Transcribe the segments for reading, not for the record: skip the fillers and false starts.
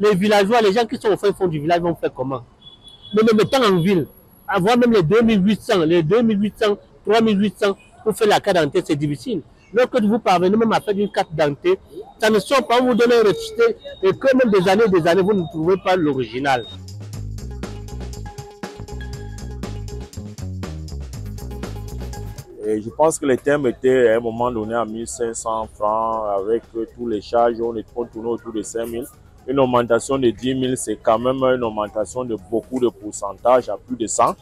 les villageois, les gens qui sont au fin fond du village vont faire comment? Mais même étant en ville, avoir même les 2800, 3800 pour faire la carte d'identité, c'est difficile. Lorsque vous parvenez même à faire une carte d'identité, ça ne sort pas, vous donnez un récité et que même des années, vous ne trouvez pas l'original. Et je pense que les thèmes étaient à un moment donné à 1500 francs avec tous les charges, on tournait autour de 5000. Une augmentation de 10 000, c'est quand même une augmentation de beaucoup de pourcentage, à plus de 100.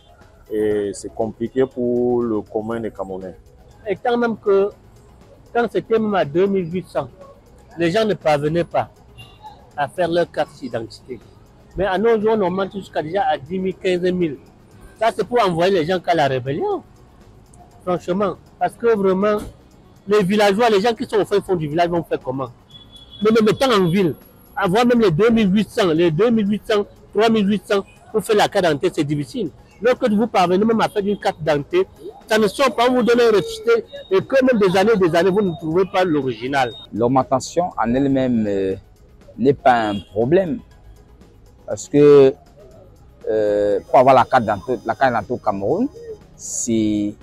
Et c'est compliqué pour le commun des Camerounais. Et tant même que, quand c'était même à 2800, les gens ne parvenaient pas à faire leur carte d'identité. Mais à nos jours, on augmente jusqu'à déjà à 10 000, 15 000. Ça, c'est pour envoyer les gens qu'à la rébellion. Franchement, parce que vraiment, les villageois, les gens qui sont au fin fond du village vont faire comment? Mais même étant en ville, avoir même les 2800, 3800 pour faire la carte d'identité, c'est difficile. Lorsque vous parvenez même à faire une carte d'identité, ça ne sort pas, vous donnez un récité et que même des années, vous ne trouvez pas l'original. L'augmentation en elle-même n'est pas un problème. Parce que pour avoir la carte d'identité au Cameroun, c'est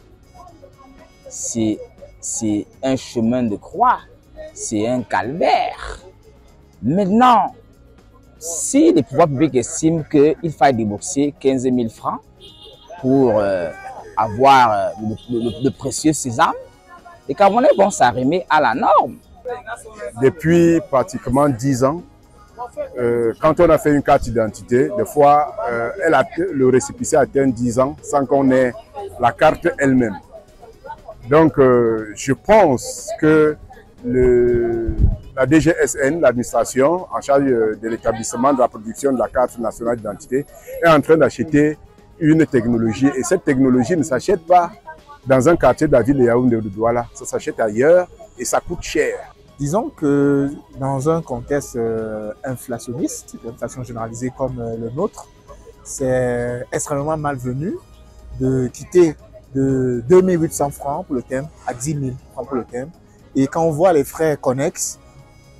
un chemin de croix, c'est un calvaire. Maintenant, si les pouvoirs publics estiment qu'il faille débourser 15 000 francs pour avoir de précieux sésame, les Camerounais vont s'arrimer à la norme. Depuis pratiquement 10 ans, quand on a fait une carte d'identité, des fois, le récépissé atteint 10 ans sans qu'on ait la carte elle-même. Donc, je pense que la DGSN, l'administration en charge de l'établissement de la production de la carte nationale d'identité, est en train d'acheter une technologie. Et cette technologie ne s'achète pas dans un quartier de la ville de Yaoundé ou de Douala. Ça s'achète ailleurs et ça coûte cher. Disons que dans un contexte inflationniste, l'inflation généralisée comme le nôtre, c'est extrêmement malvenu de quitter de 2800 francs pour le thème à 10 000 francs pour le thème. Et quand on voit les frais connexes,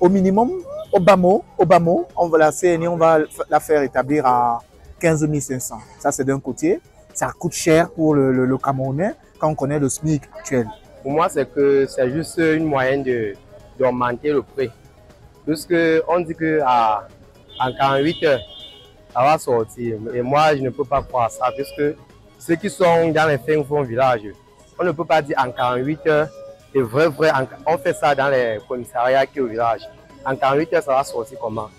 au minimum, au bas mot, on va la CNI, on va la faire établir à 15 500. Ça, c'est d'un côté. Ça coûte cher pour le Camerounais quand on connaît le SMIC actuel. Pour moi, c'est que c'est juste une moyenne d'augmenter le prix. Puisqu'on dit qu'en 48 heures, ça va sortir. Et moi, je ne peux pas croire ça, puisque ceux qui sont dans les fins fonds villages, on ne peut pas dire en 48 heures, c'est vrai, on fait ça dans les commissariats qui au village. En 48 heures, ça va sortir comment?